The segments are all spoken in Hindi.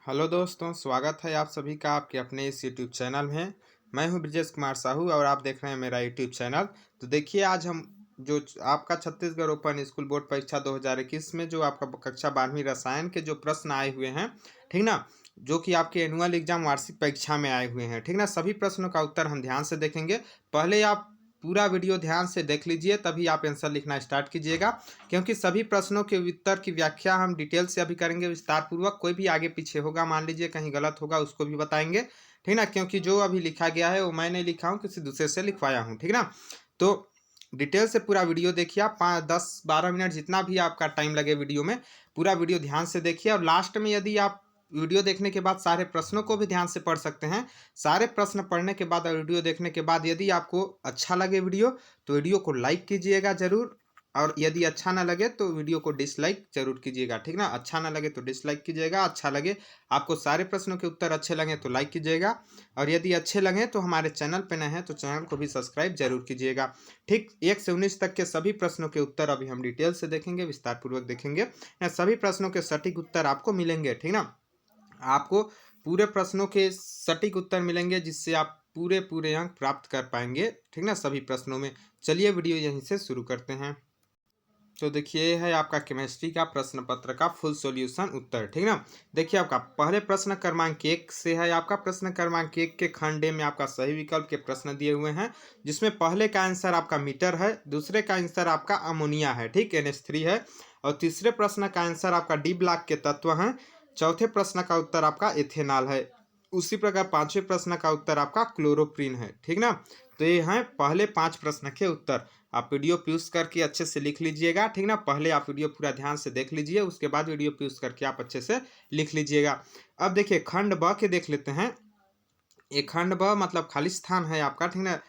हेलो दोस्तों, स्वागत है आप सभी का आपके अपने इस यूट्यूब चैनल में। मैं हूं ब्रजेश कुमार साहू और आप देख रहे हैं मेरा यूट्यूब चैनल। तो देखिए, आज हम जो आपका छत्तीसगढ़ ओपन स्कूल बोर्ड परीक्षा 2021 में जो आपका कक्षा 12वीं रसायन के जो प्रश्न आए हुए हैं, ठीक ना, जो कि आपके एनुअल एग्जाम वार्षिक परीक्षा में आए हुए हैं, ठीक ना, सभी प्रश्नों का उत्तर हम ध्यान से देखेंगे। पहले आप पूरा वीडियो ध्यान से देख लीजिए, तभी आप आंसर लिखना स्टार्ट कीजिएगा, क्योंकि सभी प्रश्नों के उत्तर की व्याख्या हम डिटेल से अभी करेंगे विस्तार पूर्वक। कोई भी आगे पीछे होगा, मान लीजिए कहीं गलत होगा, उसको भी बताएंगे, ठीक ना, क्योंकि जो अभी लिखा गया है वो मैं नहीं लिखा हूँ, किसी दूसरे से लिखवाया हूँ, ठीक ना। तो डिटेल से पूरा वीडियो देखिए आप, 5 10 12 मिनट जितना भी आपका टाइम लगे वीडियो में, पूरा वीडियो ध्यान से देखिए। और लास्ट में यदि आप वीडियो देखने के बाद सारे प्रश्नों को भी ध्यान से पढ़ सकते हैं। सारे प्रश्न पढ़ने के बाद और वीडियो देखने के बाद यदि आपको अच्छा लगे वीडियो, तो वीडियो को लाइक कीजिएगा जरूर। और यदि अच्छा ना लगे तो वीडियो को डिसलाइक जरूर कीजिएगा, ठीक ना। अच्छा ना लगे तो डिसलाइक कीजिएगा, अच्छा लगे, आपको सारे प्रश्नों के उत्तर अच्छे लगे तो लाइक कीजिएगा। और यदि अच्छे लगे तो हमारे चैनल पे नए हैं तो चैनल को भी सब्सक्राइब जरूर कीजिएगा। ठीक, 1 से 19 तक के सभी प्रश्नों के उत्तर अभी हम डिटेल से देखेंगे, विस्तार पूर्वक देखेंगे। सभी प्रश्नों के सटीक उत्तर आपको मिलेंगे, ठीक ना। आपको पूरे प्रश्नों के सटीक उत्तर मिलेंगे, जिससे आप पूरे पूरे अंक प्राप्त कर पाएंगे, ठीक ना, सभी प्रश्नों में। चलिए वीडियो यहीं से शुरू करते हैं। तो देखिए, ये है आपका केमिस्ट्री का प्रश्न पत्र का फुल सॉल्यूशन उत्तर, ठीक ना। देखिए, आपका पहले प्रश्न क्रमांक 1 से है। आपका प्रश्न क्रमांक 1 के खंड ए में आपका सही विकल्प के प्रश्न दिए हुए हैं, जिसमें पहले का आंसर आपका मीटर है, दूसरे का आंसर आपका अमोनिया है, ठीक, NH3 है। और तीसरे प्रश्न का आंसर आपका डी ब्लॉक के तत्व हैं। चौथे प्रश्न का उत्तर आपका इथेनॉल है। उसी प्रकार पांचवें प्रश्न का उत्तर आपका क्लोरोप्रीन है, ठीक ना। तो ये हैं पहले 5 प्रश्न के उत्तर। आप वीडियो पॉज करके अच्छे से लिख लीजिएगा, ठीक ना। पहले आप वीडियो पूरा ध्यान से देख लीजिए, उसके बाद वीडियो पॉज करके आप अच्छे से लिख लीजिएगा। अब देखिए, खंड ब के देख लेते हैं। ये खंड ब मतलब खाली स्थान है आपका, ठीक ना,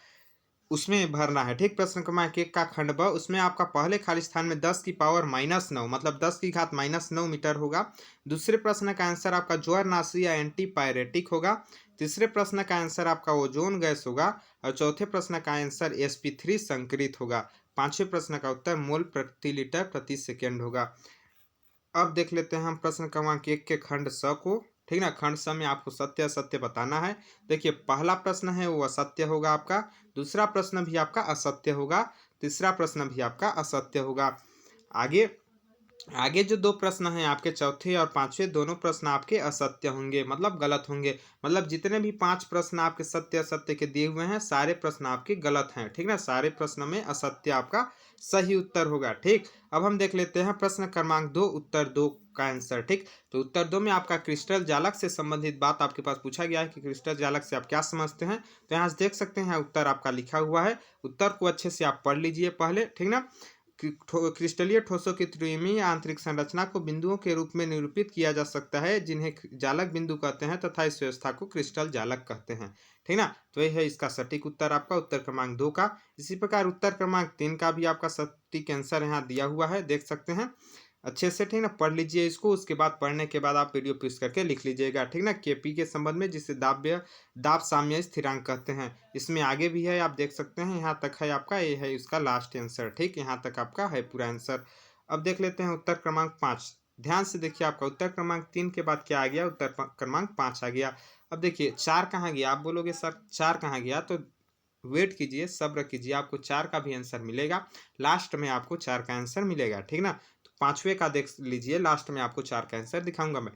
उसमें भरना है, ठीक। प्रश्न क्रमांक 1 का खंड ब, उसमें आपका पहले खाली स्थान में 10 की पावर -9 मतलब 10 की घात -9 मीटर होगा। दूसरे प्रश्न का आंसर आपका ज्वरनाशी या एंटीपायरेटिक होगा। तीसरे प्रश्न का आंसर आपका ओजोन गैस होगा। और चौथे प्रश्न का आंसर sp3 संकरित होगा। पांचवें प्रश्न का उत्तर मोल प्रति लीटर प्रति सेकेंड होगा। अब देख लेते हैं हम प्रश्न क्रमांक 1 के खंड स को, ठीक ना। खंड स में आपको सत्य असत्य बताना है। देखिए, पहला प्रश्न है वो असत्य होगा आपका, दूसरा प्रश्न भी आपका असत्य होगा, तीसरा प्रश्न भी आपका असत्य होगा। आगे आगे जो 2 प्रश्न हैं आपके, चौथे और पांचवें, दोनों प्रश्न आपके असत्य होंगे, मतलब गलत होंगे। मतलब जितने भी 5 प्रश्न आपके सत्य असत्य के दिए हुए हैं, सारे प्रश्न आपके गलत हैं, ठीक ना। सारे प्रश्न में असत्य आपका सही उत्तर होगा, ठीक। अब हम देख लेते हैं प्रश्न क्रमांक 2 उत्तर 2 का आंसर, ठीक। तो उत्तर 2 में आपका क्रिस्टल जालक से संबंधित बात आपके पास पूछा गया है कि क्रिस्टल जालक से आप क्या समझते हैं। तो यहाँ से देख सकते हैं उत्तर आपका लिखा हुआ है। उत्तर को अच्छे से आप पढ़ लीजिए पहले, ठीक ना। क्रिस्टलीय ठोसों की त्रिविमीय आंतरिक संरचना को बिंदुओं के रूप में निरूपित किया जा सकता है, जिन्हें जालक बिंदु कहते हैं, तथा इस व्यवस्था को क्रिस्टल जालक कहते हैं, ठीक ना। तो यह है इसका सटीक उत्तर आपका उत्तर क्रमांक 2 का। इसी प्रकार उत्तर क्रमांक 3 का भी आपका सटीक आंसर यहाँ दिया हुआ है, देख सकते हैं अच्छे से, ठीक ना। पढ़ लीजिए इसको, उसके बाद पढ़ने के बाद आप वीडियो पॉज करके लिख लीजिएगा, ठीक ना। केपी के संबंध में, जिसे दाब साम्य स्थिरांक कहते हैं, इसमें आगे भी है, आप देख सकते हैं। यहाँ तक है आपका, ये है इसका लास्ट आंसर, ठीक। यहाँ तक आपका है पूरा आंसर। अब देख लेते हैं उत्तर क्रमांक 5। ध्यान से देखिए, आपका उत्तर क्रमांक 3 के बाद क्या आ गया, उत्तर क्रमांक 5 आ गया। अब देखिए 4 कहाँ गया, आप बोलोगे सर 4 कहाँ गया, तो वेट कीजिए, सब्र कीजिए, आपको 4 का भी आंसर मिलेगा। लास्ट में आपको 4 का आंसर मिलेगा, ठीक ना। तो पांचवे का देख लीजिए, लास्ट में आपको 4 का आंसर दिखाऊंगा मैं।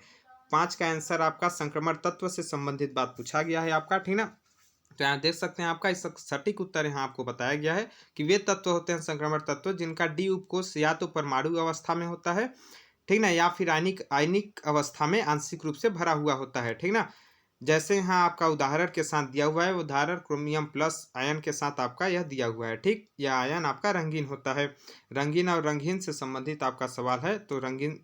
5 का आंसर आपका संक्रमण तत्व से संबंधित बात पूछा गया है आपका, ठीक ना। तो यहाँ देख सकते हैं आपका इस सटीक उत्तर यहाँ आपको बताया गया है कि वे तत्व होते हैं संक्रमण तत्व जिनका डी उपकोष या तो परमाणु अवस्था में होता है, ठीक ना, या फिर आयनिक अवस्था में आंशिक रूप से भरा हुआ होता है, ठीक ना। जैसे यहाँ आपका उदाहरण के साथ दिया हुआ है, उदाहरण क्रोमियम प्लस आयन के साथ आपका यह दिया हुआ है, ठीक। यह आयन आपका रंगीन होता है। रंगीन और रंगीन से संबंधित आपका सवाल है। तो रंगीन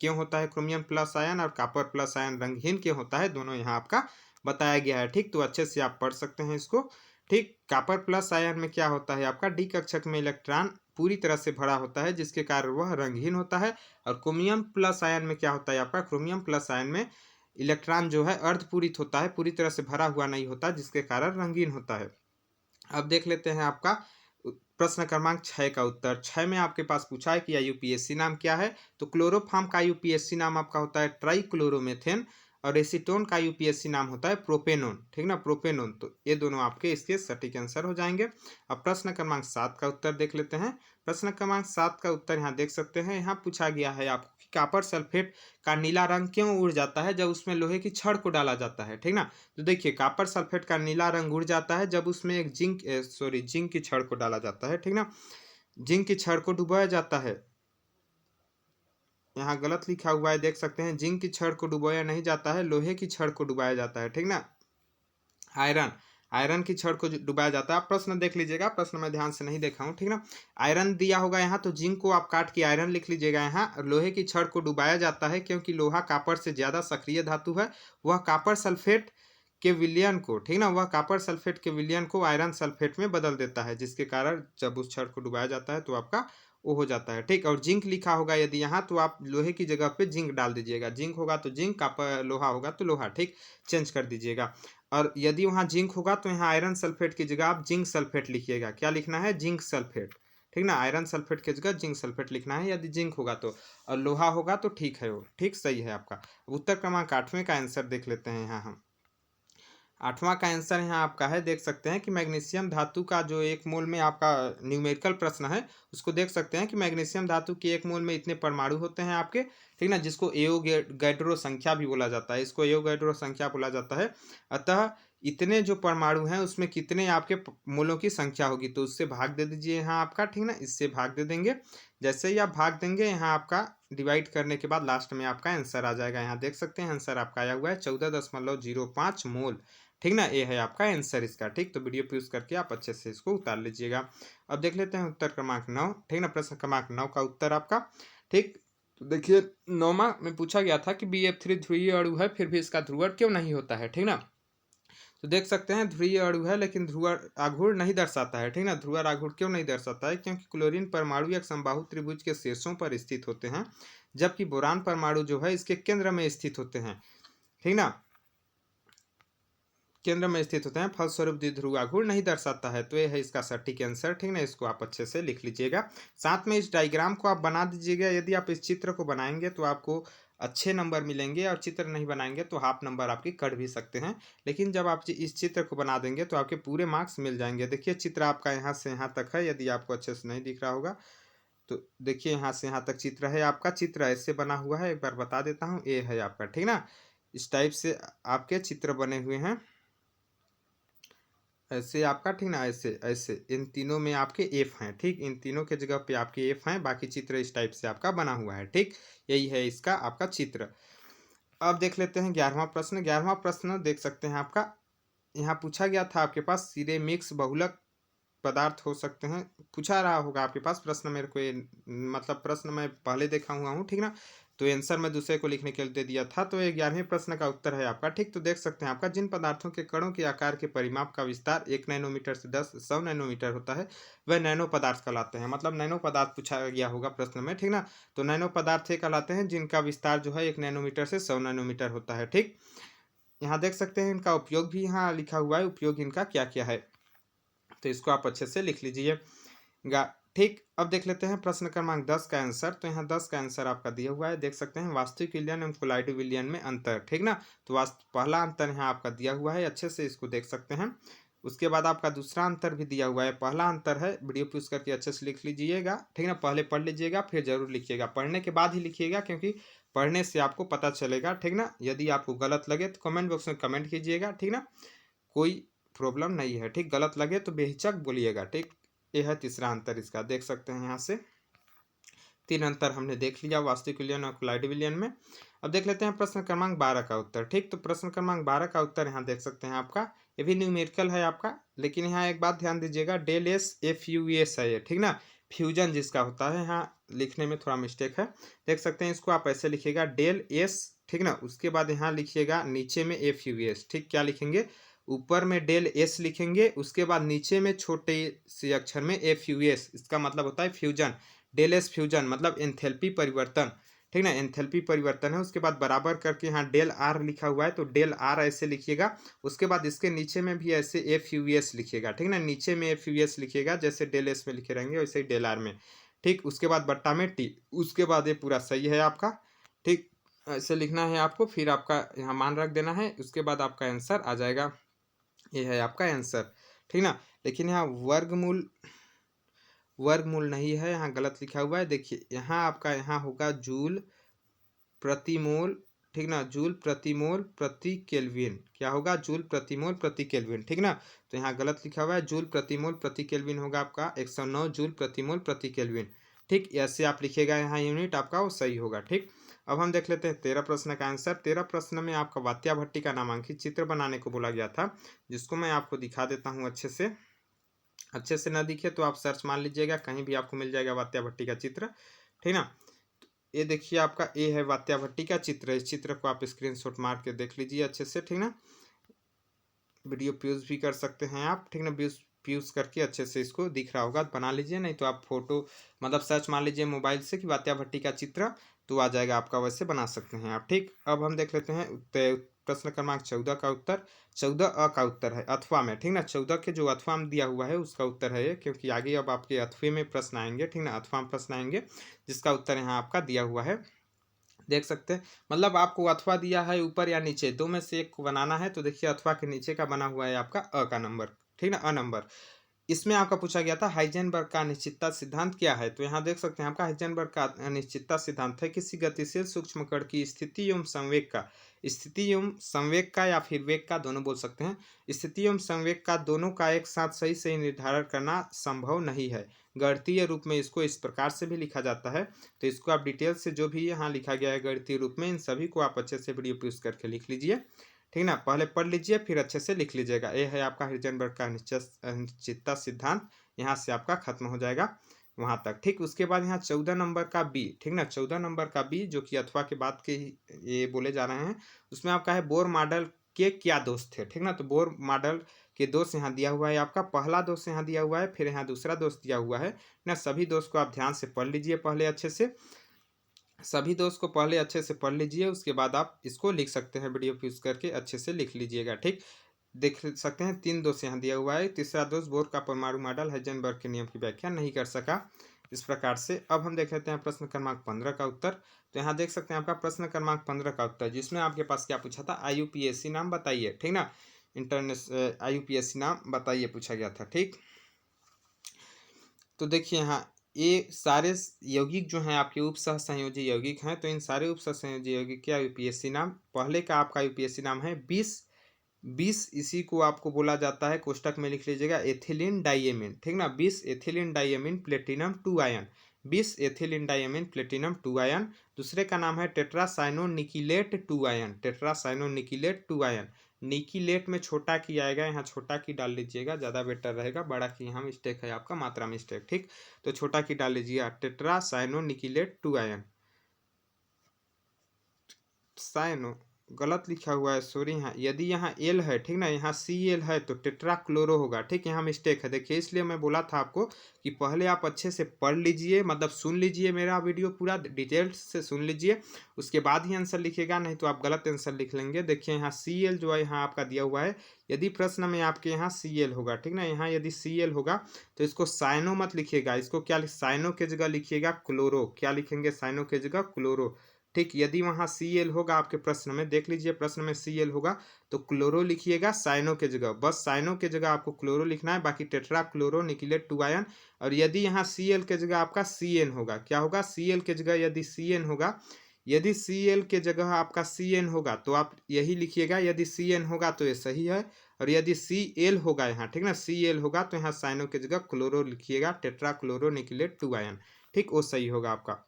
क्यों होता है क्रोमियम प्लस आयन, और कॉपर प्लस आयन रंगहीन क्यों होता है, दोनों यहाँ आपका बताया गया है, ठीक। तो अच्छे से आप पढ़ सकते हैं इसको, ठीक। कॉपर प्लस आयन में क्या होता है, आपका डी कक्षक में इलेक्ट्रॉन पूरी तरह से भरा होता है, जिसके कारण वह रंगहीन होता है। और क्रोमियम प्लस आयन में क्या होता है, आपका क्रोमियम प्लस आयन में इलेक्ट्रॉन जो है अर्धपूरित होता है, पूरी तरह से भरा हुआ नहीं होता, जिसके कारण रंगीन होता है। अब देख लेते हैं आपका प्रश्न क्रमांक 6 का उत्तर। 6 में आपके पास पूछा है कि यूपीएससी नाम क्या है। तो क्लोरोफॉर्म का यूपीएससी नाम आपका होता है ट्राइक्लोरोमेथेन। और एसीटोन का यूपीएससी नाम होता है प्रोपेनोन, ठीक ना, प्रोपेनोन। तो ये दोनों आपके इसके सटीक आंसर हो जाएंगे। अब प्रश्न क्रमांक 7 का उत्तर देख लेते हैं। प्रश्न क्रमांक 7 का उत्तर यहाँ देख सकते हैं। यहाँ पूछा गया है आपको कि कॉपर सल्फेट का नीला रंग क्यों उड़ जाता है जब उसमें लोहे की छड़ को डाला जाता है, ठीक ना। तो देखिए कॉपर सल्फेट का नीला रंग उड़ जाता है जब उसमें एक जिंक की छड़ को डाला जाता है, ठीक ना। जिंक की छड़ को डुबाया जाता है, यहाँ गलत लिखा हुआ है, देख सकते हैं। जिंक की छड़ को डुबाया नहीं जाता है, लोहे की छड़ को डुबाया जाता है, ठीक ना। आयरन आयरन की छड़ को डुबाया जाता है। आप प्रश्न देख लीजिएगा, प्रश्न में ध्यान से नहीं देखा हूँ, ठीक ना। आयरन दिया होगा यहाँ, तो जिंक को आप काट के आयरन लिख लीजिएगा। यहाँ लोहे की छड़ को डुबाया जाता है क्योंकि लोहा कॉपर से ज्यादा सक्रिय धातु है। वह कॉपर सल्फेट के विलयन को, ठीक ना, वह कॉपर सल्फेट के विलयन को आयरन सल्फेट में बदल देता है, जिसके कारण जब उस छड़ को डुबाया जाता है तो आपका वो हो जाता है, ठीक। और जिंक लिखा होगा यदि यहाँ, तो आप लोहे की जगह पे जिंक डाल दीजिएगा। जिंक होगा तो जिंक, कॉपर लोहा होगा तो लोहा, ठीक, चेंज कर दीजिएगा। और यदि वहाँ जिंक होगा तो यहाँ आयरन सल्फेट की जगह आप जिंक सल्फेट लिखिएगा। क्या लिखना है? जिंक सल्फेट, ठीक ना। आयरन सल्फेट की जगह जिंक सल्फेट लिखना है यदि जिंक होगा तो। और लोहा होगा तो ठीक है, वो ठीक सही है आपका। उत्तर क्रमांक 8वें का आंसर देख लेते हैं यहाँ हम। 8वां का आंसर यहाँ आपका है, देख सकते हैं कि मैग्नीशियम धातु का जो 1 मोल में आपका न्यूमेरिकल प्रश्न है, उसको देख सकते हैं कि मैग्नीशियम धातु के 1 मोल में इतने परमाणु होते हैं आपके, ठीक ना, जिसको एवोगैड्रो संख्या भी बोला जाता है। इसको एवोगैड्रो संख्या बोला जाता है। अतः इतने जो परमाणु हैं उसमें कितने आपके मोलों की संख्या होगी, तो उससे भाग दे दीजिए यहाँ आपका, ठीक ना, इससे भाग दे देंगे। जैसे ही आप भाग देंगे यहाँ आपका डिवाइड करने के बाद लास्ट में आपका आंसर आ जाएगा। यहाँ देख सकते हैं आंसर आपका आया हुआ है 14.05 मोल, ठीक ना। ये है आपका आंसर इसका, ठीक। तो वीडियो पॉज करके आप अच्छे से इसको उतार लीजिएगा। अब देख लेते हैं उत्तर क्रमांक 9, ठीक ना। प्रश्न क्रमांक 9 का उत्तर आपका, ठीक। तो देखिए 9वां में पूछा गया था कि BF3 ध्रुवीय अणु है, फिर भी इसका ध्रुवण क्यों नहीं होता है, ठीक ना। तो देख सकते हैं ध्रुवीय अणु है लेकिन ध्रुवण आघूर्ण नहीं दर्शाता है, ठीक ना। ध्रुवण आघूर्ण क्यों नहीं दर्शाता है? क्योंकि क्लोरीन परमाणु एक समबाहु त्रिभुज के शीर्षों पर स्थित होते हैं, जबकि बोरान परमाणु जो है इसके केंद्र में स्थित होते हैं, ठीक ना, केंद्र में स्थित होते हैं। फलस्वरूप द्विध्रुव आघूर्ण नहीं दर्शाता है। तो ये है इसका सटीक आंसर, ठीक ना। इसको आप अच्छे से लिख लीजिएगा। साथ में इस डायग्राम को आप बना दीजिएगा। यदि आप इस चित्र को बनाएंगे तो आपको अच्छे नंबर मिलेंगे, और चित्र नहीं बनाएंगे तो हाफ नंबर आपकी कट भी सकते हैं। लेकिन जब आप इस चित्र को बना देंगे तो आपके पूरे मार्क्स मिल जाएंगे। देखिए चित्र आपका यहाँ से यहाँ तक है, यदि आपको अच्छे से नहीं दिख रहा होगा तो देखिए यहाँ से यहाँ तक चित्र है आपका। चित्र ऐसे बना हुआ है, एक बार बता देता हूँ, ये है आपका, ठीक ना। इस टाइप से आपके चित्र बने हुए हैं, ऐसे आपका, ठीक ना, ऐसे ऐसे इन तीनों में आपके एफ हैं, ठीक। इन तीनों के जगह पे आपके एफ हैं, बाकी चित्र इस टाइप से आपका बना हुआ है, ठीक। यही है इसका आपका चित्र। अब देख लेते हैं 11वां प्रश्न। 11वां प्रश्न देख सकते हैं आपका, यहाँ पूछा गया था आपके पास सिरेमिक्स बहुलक पदार्थ हो सकते हैं, पूछा रहा होगा आपके पास प्रश्न। मेरे को ये मतलब प्रश्न मैं पहले देखा हुआ हूँ, ठीक ना, तो आंसर मैं दूसरे को लिखने के लिए दे दिया था। तो ये 11वें प्रश्न का उत्तर है आपका, ठीक। तो देख सकते हैं आपका, जिन पदार्थों के कणों के आकार के परिमाप का विस्तार 1 नैनोमीटर से 100 नैनोमीटर होता है, वह नैनो पदार्थ कहलाते हैं। मतलब नैनो पदार्थ पूछा गया होगा प्रश्न में, ठीक ना। तो नैनो पदार्थ ये कहलाते हैं जिनका विस्तार जो है 1 नैनोमीटर से 100 नैनोमीटर होता है, ठीक। यहाँ देख सकते हैं इनका उपयोग भी यहाँ लिखा हुआ है, उपयोग इनका क्या क्या है, तो इसको आप अच्छे से लिख लीजिएगा, ठीक। अब देख लेते हैं प्रश्न क्रमांक 10 का आंसर। तो यहाँ 10 का आंसर आपका दिया हुआ है, देख सकते हैं वास्तविक विलयन एवं कोलाइडो विलयन में अंतर, ठीक ना। तो पहला अंतर यहाँ आपका दिया हुआ है, अच्छे से इसको देख सकते हैं। उसके बाद आपका दूसरा अंतर भी दिया हुआ है। पहला अंतर है, वीडियो पॉज करके अच्छे से लिख लीजिएगा, ठीक ना। पहले पढ़ लीजिएगा फिर जरूर लिखिएगा, पढ़ने के बाद ही लिखिएगा, क्योंकि पढ़ने से आपको पता चलेगा, ठीक ना। यदि आपको गलत लगे तो कमेंट बॉक्स में कमेंट कीजिएगा, ठीक ना, कोई प्रॉब्लम नहीं है, ठीक। गलत लगे तो बेहिचक बोलिएगा, ठीक। यह है तीसरा अंतर इसका, देख सकते हैं यहाँ से 3 अंतर हमने देख लिया वास्तविक विलयन और कोलाइडो विलयन में। अब देख लेते हैं प्रश्न क्रमांक 12 का उत्तर, ठीक। तो प्रश्न क्रमांक 12 का उत्तर यहाँ देख सकते हैं आपका, ये भी न्यूमेरिकल है आपका, लेकिन यहाँ एक बात ध्यान दीजिएगा, डेल एस एफ यू एस है ये, ठीक ना। फ्यूजन जिसका होता है, यहाँ लिखने में थोड़ा मिस्टेक है, देख सकते हैं। इसको आप ऐसे लिखिएगा डेल एस, ठीक ना। उसके बाद यहाँ लिखिएगा नीचे में एफ यू एस, ठीक। क्या लिखेंगे? ऊपर में डेल एस लिखेंगे, उसके बाद नीचे में छोटे से अक्षर में एफ यू एस, इसका मतलब होता है फ्यूजन। डेल एस फ्यूजन मतलब एंथैल्पी परिवर्तन, ठीक ना, एंथैल्पी परिवर्तन है। उसके बाद बराबर करके यहाँ डेल आर लिखा हुआ है, तो डेल आर ऐसे लिखिएगा। उसके बाद इसके नीचे में भी ऐसे एफ यू एस लिखिएगा, ठीक ना। नीचे में एफ यू एस लिखिएगा, जैसे डेल एस में लिखे रहेंगे वैसे ही डेल आर में, ठीक। उसके बाद बट्टा में टी, उसके बाद ये पूरा सही है आपका, ठीक। ऐसे लिखना है आपको, फिर आपका यहाँ मान रख देना है, उसके बाद आपका आंसर आ जाएगा। ये है आपका आंसर, ठीक ना। लेकिन यहाँ वर्गमूल, वर्गमूल नहीं है, यहाँ गलत लिखा हुआ है। देखिए यहाँ आपका यहाँ होगा जूल प्रति मोल, ठीक ना, जूल प्रति मोल प्रति केल्विन। क्या होगा? जूल प्रति मोल प्रति केल्विन, ठीक ना। तो यहाँ गलत लिखा हुआ है, जूल प्रति मोल प्रति केल्विन होगा आपका 109 जूल प्रति मोल प्रति केल्विन, ठीक। ऐसे आप लिखिएगा, यहाँ यूनिट आपका वो सही होगा, ठीक। अब हम देख लेते हैं 13 प्रश्न का आंसर। 13 प्रश्न में आपका वात्या भट्टी का नामांकित चित्र बनाने को बोला गया था, जिसको मैं आपको दिखा देता हूँ अच्छे से। अच्छे से ना दिखे तो आप सर्च मान लीजिएगा, कहीं भी आपको मिल जाएगा वात्या भट्टी का चित्र, ठीक ना। ये देखिए आपका ए है वात्या भट्टी का चित्र। इस चित्र को आप स्क्रीनशॉट मार के देख लीजिए अच्छे से, ठीक ना। वीडियो पॉज भी कर सकते हैं आप, ठीक ना। पॉज करके अच्छे से इसको दिख रहा होगा बना लीजिए, नहीं तो आप फोटो मतलब सर्च मार लीजिए मोबाइल से कि वात्या भट्टी का चित्र, तो आ जाएगा आपका, वैसे बना सकते हैं आप, ठीक। अब हम देख लेते हैं प्रश्न क्रमांक 14 का उत्तर। 14 अ का उत्तर है अथवा में, ठीक ना। 14 के जो अथवा में दिया हुआ है उसका उत्तर है ये, क्योंकि आगे अब आपके अथवे में प्रश्न आएंगे, ठीक ना। अथवा में प्रश्न आएंगे जिसका उत्तर यहाँ आपका दिया हुआ है, देख सकते हैं। मतलब आपको अथवा दिया है ऊपर या नीचे, दो में से एक को बनाना है। तो देखिए अथवा के नीचे का बना हुआ है आपका अ का नंबर, ठीक ना, अ नंबर। इसमें आपका पूछा गया था हाइजेनबर्ग का अनिश्चितता सिद्धांत क्या है। तो यहाँ देख सकते हैं आपका हाइजेनबर्ग का अनिश्चितता सिद्धांत है किसी गतिशील सूक्ष्म कण की स्थिति एवं संवेग का, स्थिति एवं संवेग का या फिर वेग का, दोनों बोल सकते हैं, स्थिति एवं संवेग का दोनों का एक साथ सही सही निर्धारण करना संभव नहीं है। गणितीय रूप में इसको इस प्रकार से भी लिखा जाता है। तो इसको आप डिटेल से जो भी यहाँ लिखा गया है गणितीय रूप में, इन सभी को आप अच्छे से वीडियो पॉज करके लिख लीजिए, ठीक ना। पहले पढ़ लीजिए फिर अच्छे से लिख लीजिएगा। ये है आपका हाइजेनबर्ग का अनिश्चितता सिद्धांत, यहाँ से आपका खत्म हो जाएगा वहां तक, ठीक। उसके बाद यहाँ 14 नंबर का बी, ठीक ना, 14 नंबर का बी जो कि अथवा के बाद के ये बोले जा रहे हैं, उसमें आपका है बोर मॉडल के क्या दोष थे, ठीक ना। तो बोर मॉडल के दोष यहाँ दिया हुआ है आपका, पहला दोष यहाँ दिया हुआ है, फिर यहाँ दूसरा दोष दिया हुआ है ना। सभी दोष को आप ध्यान से पढ़ लीजिए पहले अच्छे से, सभी दोस्त को पहले अच्छे से पढ़ लीजिए, उसके बाद आप इसको लिख सकते हैं, वीडियो पॉज करके अच्छे से लिख लीजिएगा, ठीक। देख सकते हैं 3 दोष यहाँ दिया हुआ है। तीसरा दोष, बोर का परमाणु मॉडल हाइजेनबर्ग के नियम की व्याख्या नहीं कर सका, इस प्रकार से। अब हम देख लेते हैं प्रश्न क्रमांक 15 का उत्तर। तो यहाँ देख सकते हैं आपका प्रश्न क्रमांक 15 का उत्तर, जिसमें आपके पास क्या पूछा था, IUPAC नाम बताइए, ठीक ना। इंटरनेशनल IUPAC नाम बताइए पूछा गया था, ठीक। तो देखिए यहाँ ये सारे यौगिक जो हैं आपके उपसह संयोजी यौगिक हैं। तो इन सारे उपसह संयोजी यौगिक के यूपीएससी नाम, पहले का आपका यूपीएससी नाम है 20 इसी को आपको बोला जाता है, कोष्टक में लिख लीजिएगा, एथिलीन डाइएमिन, ठीक ना। 20 ethylene diamine platinum 2 ion, 20 ethylene diamine platinum 2 ion. दूसरे का नाम है टेट्रासाइनोनिकिलेट 2 आयन, टेट्रासाइनोनिकिलेट 2 आयन। निकिलेट में छोटा की आएगा, यहाँ छोटा की डाल लीजिएगा, ज़्यादा बेटर रहेगा, बड़ा की यहाँ मिस्टेक है आपका, मात्रा मिस्टेक, ठीक। तो छोटा की डाल लीजिएगा, टेट्रासाइनोनिकिलेट 2 आयन, साइनो गलत लिखा हुआ है, सॉरी। यहाँ यदि यहाँ एल है, ठीक ना, यहाँ Cl है तो टेट्रा क्लोरो होगा, ठीक। यहाँ मिस्टेक है, देखिए, इसलिए मैं बोला था आपको कि पहले आप अच्छे से पढ़ लीजिए, मतलब सुन लीजिए मेरा वीडियो पूरा डिटेल्स से सुन लीजिए, उसके बाद ही आंसर लिखिएगा, नहीं तो आप गलत आंसर लिख लेंगे। देखिए यहाँ Cl जो है यहाँ आपका दिया हुआ है, यदि प्रश्न में आपके यहाँ Cl होगा, ठीक ना, यहाँ यदि Cl होगा तो इसको साइनो मत लिखिएगा, इसको क्या साइनो के जगह लिखिएगा क्लोरो, क्या लिखेंगे, साइनो के जगह क्लोरो, ठीक। यदि वहाँ Cl होगा आपके प्रश्न में, देख लीजिए प्रश्न में Cl होगा तो क्लोरो लिखिएगा साइनो के जगह, बस साइनो के जगह आपको क्लोरो लिखना है, बाकी टेट्रा क्लोरो निकिलेट 2 आयन। और यदि यहाँ Cl के जगह आपका Cn होगा, क्या होगा, Cl के जगह यदि Cn होगा, यदि Cl के जगह आपका Cn होगा तो आप यही लिखिएगा, यदि Cn होगा तो ये सही है, और यदि Cl होगा यहाँ, ठीक ना, Cl होगा तो यहाँ साइनो के जगह क्लोरो लिखिएगा, टेट्रा क्लोरो निकिलेट 2 आयन, ठीक, वो सही होगा आपका।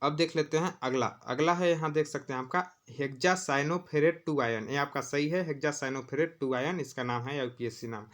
अब देख लेते हैं अगला, अगला है यहाँ देख सकते हैं आपका हेक्सासाइनोफेरेट 2 आयन, ये आपका सही है, हेक्सासाइनोफेरेट 2 आयन इसका नाम है, यूपीएससी नाम,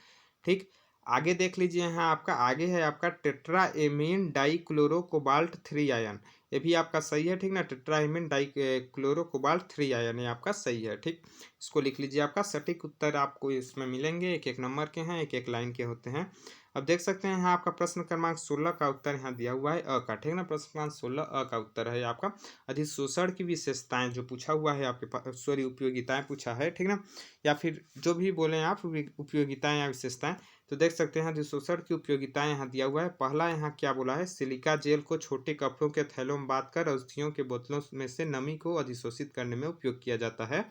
ठीक। आगे देख लीजिए यहाँ आपका, आगे है आपका टेट्राएमीन डाइक्लोरो कोबाल्ट 3 आयन, ये भी आपका सही है, ठीक ना, टेट्राएमीन डाइक्लोरो कोबाल्ट 3 आयन, ये आपका सही है, ठीक। इसको लिख लीजिए, आपका सटीक उत्तर आपको इसमें मिलेंगे, एक एक नंबर के हैं, एक एक लाइन के होते हैं। अब देख सकते हैं यहाँ आपका प्रश्न क्रमांक 16 का उत्तर यहाँ दिया हुआ है अ का, ठीक है ना। प्रश्न क्रमांक 16 अ का उत्तर है आपका। अधिशोषण की विशेषताएं जो पूछा हुआ है आपके पास, सॉरी उपयोगिताएं पूछा है, ठीक ना, या फिर जो भी बोले आप उपयोगिताएं या विशेषताएं। तो देख सकते हैं अधिशोषण की उपयोगिताएं यहाँ दिया हुआ है। पहला यहाँ क्या बोला है, सिलिका जेल को छोटे कपड़ों के थैलों में बांधकर औषधियों के बोतलों में से नमी को अधिशोषित करने में उपयोग किया जाता है।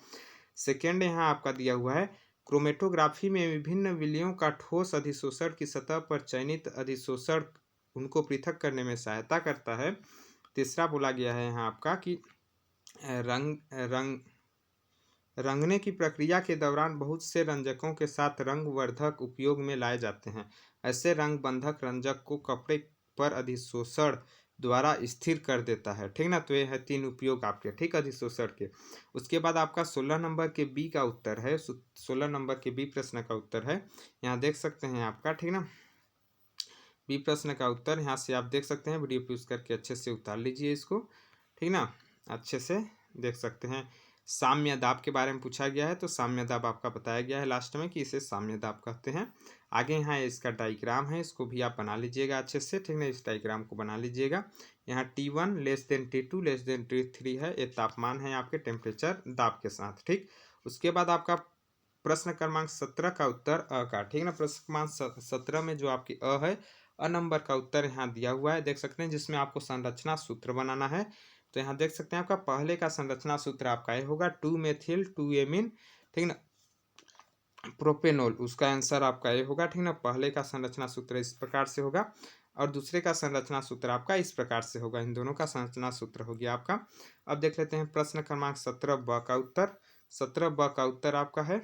सेकेंड यहाँ आपका दिया हुआ है, क्रोमेटोग्राफी में विभिन्न विलियों का ठोस अधिशोषण की सतह पर चयनित अधिशोषण उनको पृथक करने में सहायता करता है। तीसरा बोला गया है यहाँ आपका कि रंग रंग रंगने की प्रक्रिया के दौरान बहुत से रंजकों के साथ रंगवर्धक उपयोग में लाए जाते हैं। ऐसे रंग बंधक रंजक को कपड़े पर अधिशोषण द्वारा स्थिर कर देता है, ठीक ना। तो ये है 3 उपयोग आपके, ठीक, अधिशोषण के। उसके बाद आपका 16 नंबर के बी का उत्तर है, 16 नंबर के बी प्रश्न का उत्तर है, यहाँ देख सकते हैं आपका, ठीक ना। बी प्रश्न का उत्तर यहाँ से आप देख सकते हैं, वीडियो पॉज करके अच्छे से उतार लीजिए इसको, ठीक ना, अच्छे से देख सकते हैं। साम्य दाब के बारे में पूछा गया है, तो साम्य दाब आपका बताया गया है लास्ट में कि इसे साम्य दाब कहते हैं। आगे यहाँ इसका डायग्राम है, इसको भी आप बना लीजिएगा अच्छे से, ठीक ना, इस डायग्राम को बना लीजिएगा। यहाँ T1 less than T2 less than T3 है, ये तापमान है आपके टेम्परेचर दाब के साथ, ठीक। उसके बाद आपका प्रश्न क्रमांक 17 का उत्तर अ का, ठीक ना। प्रश्न क्रमांक 17 में जो आपकी अ है, अ नंबर का उत्तर यहाँ दिया हुआ है, देख सकते हैं, जिसमें आपको संरचना सूत्र बनाना है। तो यहाँ देख सकते हैं आपका पहले का संरचना सूत्र आपका ये होगा 2 मेथिल 2 एमीन, ठीक ना, प्रोपेनॉल, उसका आंसर आपका ये होगा, ठीक ना। पहले का संरचना सूत्र इस प्रकार से होगा और दूसरे का संरचना सूत्र आपका इस प्रकार से होगा, इन दोनों का संरचना सूत्र हो गया आपका। अब देख लेते हैं प्रश्न क्रमांक 17 ब का उत्तर। 17 ब का उत्तर आपका है,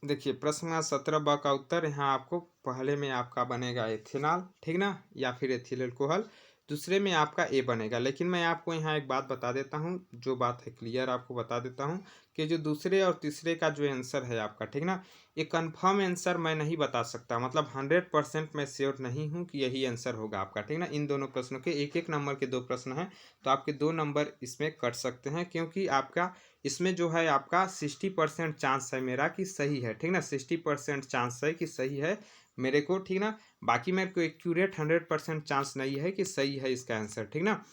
देखिए प्रश्न क्रमांक 17 ब का उत्तर यहाँ आपको पहले में आपका बनेगा एथेनॉल, ठीक ना, या फिर एथिल अल्कोहल। दूसरे में आपका ए बनेगा। लेकिन मैं आपको यहाँ एक बात बता देता हूँ, जो बात है क्लियर आपको बता देता हूँ कि जो दूसरे और तीसरे का जो आंसर है आपका, ठीक ना, ये कंफर्म आंसर मैं नहीं बता सकता, मतलब 100% मैं श्योर नहीं हूँ कि यही आंसर होगा आपका, ठीक ना। इन दोनों प्रश्नों के एक एक नंबर के 2 प्रश्न हैं, तो आपके 2 नंबर इसमें कट सकते हैं, क्योंकि आपका इसमें जो है आपका 60% चांस है मेरा कि सही है, ठीक ना, 60% चांस है कि सही है मेरे को, ठीक ना। बाकी मेरे को एक्यूरेट 100% चांस नहीं है कि सही है इसका आंसर, ठीक ना।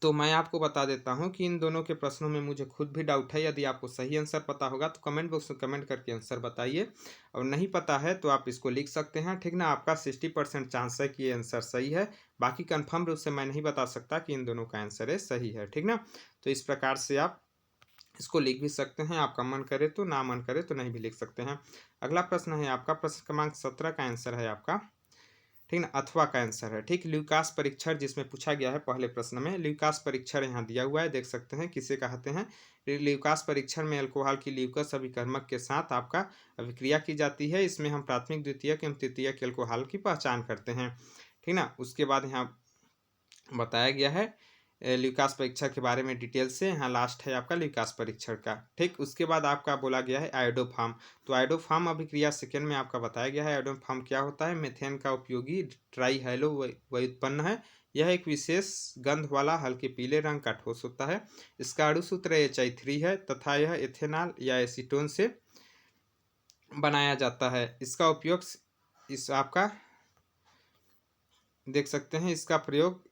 तो मैं आपको बता देता हूँ कि इन दोनों के प्रश्नों में मुझे खुद भी डाउट है। यदि आपको सही आंसर पता होगा तो कमेंट बॉक्स में कमेंट करके आंसर बताइए, और नहीं पता है तो आप इसको लिख सकते हैं, ठीक ना। आपका 60% चांस है कि ये आंसर सही है, बाकी कंफर्म रूप से मैं नहीं बता सकता कि इन दोनों का आंसर है सही है, ठीक ना। तो इस प्रकार से आप इसको लिख भी सकते हैं, आपका मन करे तो, ना मन करे तो नहीं भी लिख सकते हैं। अगला प्रश्न है आपका, प्रश्न क्रमांक 17 का आंसर है आपका, ठीक ना, अथवा का आंसर है, ठीक। ल्यूकास परीक्षण जिसमें पूछा गया है पहले प्रश्न में, ल्यूकास परीक्षण यहाँ दिया हुआ है, देख सकते हैं किसे कहते हैं। ल्यूकास परीक्षण में अल्कोहल की ल्यूकस अभिकर्मक के साथ आपका अभिक्रिया की जाती है। इसमें हम प्राथमिक द्वितीयक एवं तृतीयक अल्कोहल की पहचान करते हैं, ठीक ना। उसके बाद यहाँ बताया गया है ल्यूकास परीक्षण के बारे में डिटेल से, यहाँ लास्ट है आपका ल्यूकास परीक्षण का, ठीक। उसके बाद आपका बोला गया है आयोडोफार्म। तो आयोडोफार्म अभिक्रिया सेकेंड में आपका बताया गया है। आयोडोफार्म क्या होता है, मेथेन का उपयोगी ट्राई हैलो व्युत्पन्न है। यह एक विशेष गंध वाला हल्के पीले रंग का ठोस होता है। इसका अणु सूत्र HI3 है तथा यह एथेनॉल या एसीटोन से बनाया जाता है। इसका उपयोग इस आपका देख सकते हैं, इसका प्रयोग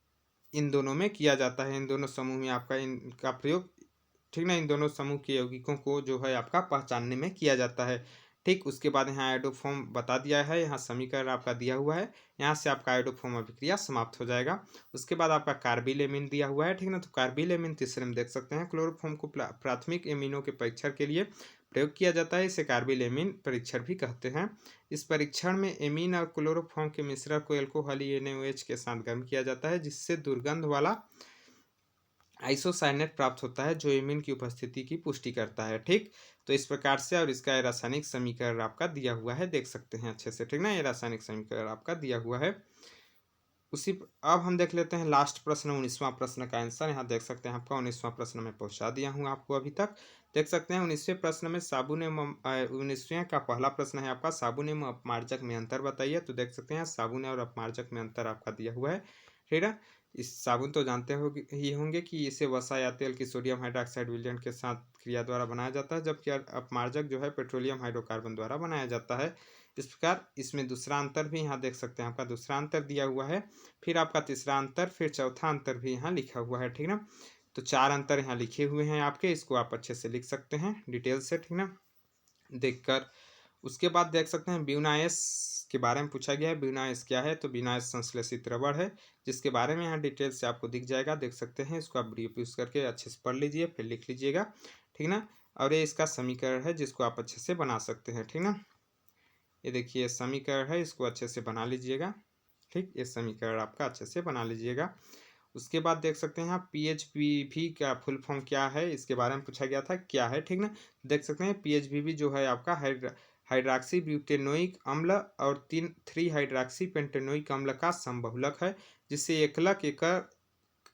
इन दोनों में किया जाता है, इन दोनों समूह में आपका इनका प्रयोग, ठीक ना, इन दोनों समूह के यौगिकों को जो है आपका पहचानने में किया जाता है, ठीक। उसके बाद यहाँ आयोडोफॉर्म बता दिया है, यहाँ समीकरण आपका दिया हुआ है, यहाँ से आपका आयोडोफॉर्म अभिक्रिया समाप्त हो जाएगा। उसके बाद आपका कार्बिलेमिन दिया हुआ है, ठीक ना। तो कार्बिलेमिन तीसरे में देख सकते हैं, क्लोरोफॉर्म को प्राथमिक एमिनों के परीक्षण के लिए प्रयोग किया जाता है, इसे कार्बिलेमिन परीक्षण भी कहते हैं। इस परीक्षण में एमीन और क्लोरोफॉर्म के मिश्रण को एल्कोहली NaOH के साथ गर्म किया जाता है, जिससे दुर्गंध वाला आइसोसाइनेट प्राप्त होता है, जो एमीन की उपस्थिति की पुष्टि करता है, ठीक। तो इस प्रकार से, और इसका रासायनिक समीकरण आपका दिया हुआ है, देख सकते हैं अच्छे से, ठीक ना, ये रासायनिक समीकरण आपका दिया हुआ है। अब हम देख लेते हैं लास्ट प्रश्न, 19वां प्रश्न का आंसर, यहाँ देख सकते हैं आपका 19वां प्रश्न में पहुंचा दिया हूँ आपको अभी तक। देख सकते हैं 19वें प्रश्न में साबुन एवं 19वें का पहला प्रश्न है आपका, साबुन एवं अपमार्जक में अंतर बताइए। तो देख सकते हैं साबुन और अपमार्जक में अंतर आपका दिया हुआ है, ठीक है। इस साबुन तो जानते ही होंगे कि इसे वसा या तेल की सोडियम हाइड्रोक्साइड विलयन के साथ क्रिया द्वारा बनाया जाता है, जबकि अपमार्जक जो है पेट्रोलियम हाइड्रोकार्बन द्वारा बनाया जाता है। इस प्रकार इसमें दूसरा अंतर भी यहाँ देख सकते हैं, आपका दूसरा अंतर दिया हुआ है, फिर आपका तीसरा अंतर, फिर चौथा अंतर भी यहाँ लिखा हुआ है, ठीक ना। तो 4 अंतर यहाँ लिखे हुए हैं आपके, इसको आप अच्छे से लिख सकते हैं डिटेल से, ठीक ना, देखकर। उसके बाद देख सकते हैं ब्यूनाइस के बारे में पूछा गया है। ब्यूनाइस क्या है? तो ब्यूनाइस संश्लेषित रबड़ है, जिसके बारे में यहाँ डिटेल से आपको दिख जाएगा, देख सकते हैं। इसको आप ब्रीफ यूज करके अच्छे से पढ़ लीजिए, फिर लिख लीजिएगा, ठीक ना। और ये इसका समीकरण है जिसको आप अच्छे से बना सकते हैं, ठीक ना। ये देखिए समीकरण है, इसको अच्छे से बना लीजिएगा, ठीक। ये समीकरण आपका अच्छे से बना लीजिएगा। उसके बाद देख सकते हैं यहाँ PHBV का फुल फॉर्म क्या है, इसके बारे में पूछा गया था, क्या है, ठीक ना। देख सकते हैं PHBV जो है आपका हाइड्रॉक्सी ब्यूटेनोइक अम्ल और 3 हाइड्रॉक्सी पेंटेनोइक अम्ल का समबहुलक है, जिससे एकलक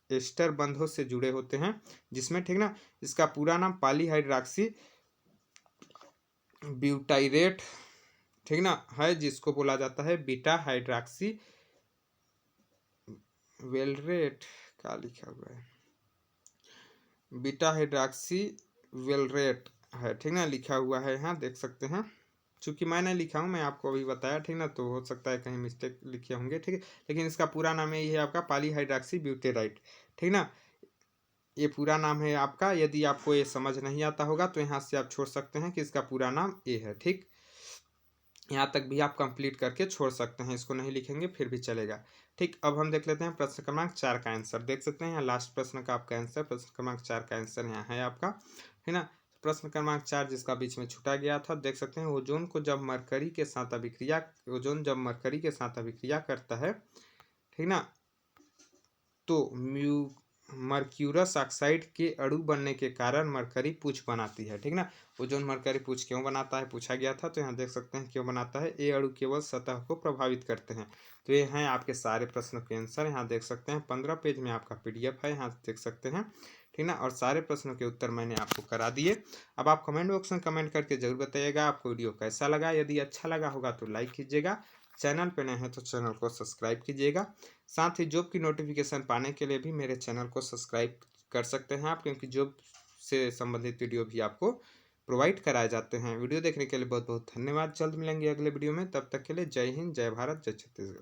एस्टर बंधों से जुड़े होते हैं, जिसमें, ठीक ना, इसका पूरा नाम पॉलीहाइड्रॉक्सी ब्यूटाइरेट, ठीक ना, है, जिसको बोला जाता है बीटा हाइड्रॉक्सी वेलरेट, क्या लिखा हुआ है, बीटा हाइड्रॉक्सी वेलरेट है, ठीक ना, लिखा हुआ है यहाँ, देख सकते हैं। चूंकि मैं नहीं लिखा हूँ, मैं आपको अभी बताया, ठीक ना, तो हो सकता है कहीं मिस्टेक लिखे होंगे, ठीक है, लेकिन इसका पूरा नाम यही है आपका पॉलीहाइड्रॉक्सी ब्यूटेराइट, ठीक ना। ये पूरा नाम है आपका। यदि आपको ये समझ नहीं आता होगा तो यहाँ से आप छोड़ सकते हैं कि इसका पूरा नाम ये है, ठीक। यहाँ तक भी आप कंप्लीट करके छोड़ सकते हैं, इसको नहीं लिखेंगे फिर भी चलेगा, ठीक। अब हम देख लेते हैं प्रश्न क्रमांक 4 का आंसर, देख सकते हैं यहाँ लास्ट प्रश्न का आपका आंसर, प्रश्न क्रमांक 4 का आंसर यहाँ है आपका, है ना। प्रश्न क्रमांक 4 जिसका बीच में छूटा गया था, देख सकते हैं ओजोन जब मरकरी के साथ अभिक्रिया करता है, ठीक ना, तो मर्क्यूरस ऑक्साइड के अणु बनने के कारण मरकरी पूछ बनाती है, ठीक ना। ओजोन मरकरी पूछ क्यों बनाता है पूछा गया था, तो यहाँ देख सकते हैं क्यों बनाता है, ये अणु केवल सतह को प्रभावित करते हैं। तो ये हैं आपके सारे प्रश्नों के आंसर, यहाँ देख सकते हैं 15 पेज में आपका PDF है, यहाँ देख सकते हैं, ठीक ना। और सारे प्रश्नों के उत्तर मैंने आपको करा दिए। अब आप कमेंट बॉक्स में कमेंट करके जरूर बताइएगा आपको वीडियो कैसा लगा। यदि अच्छा लगा होगा तो लाइक कीजिएगा, चैनल पर नए हैं तो चैनल को सब्सक्राइब कीजिएगा। साथ ही जॉब की नोटिफिकेशन पाने के लिए भी मेरे चैनल को सब्सक्राइब कर सकते हैं आप, क्योंकि जॉब से संबंधित वीडियो भी आपको प्रोवाइड कराए जाते हैं। वीडियो देखने के लिए बहुत बहुत धन्यवाद। जल्द मिलेंगे अगले वीडियो में, तब तक के लिए जय हिंद, जय भारत, जय छत्तीसगढ़।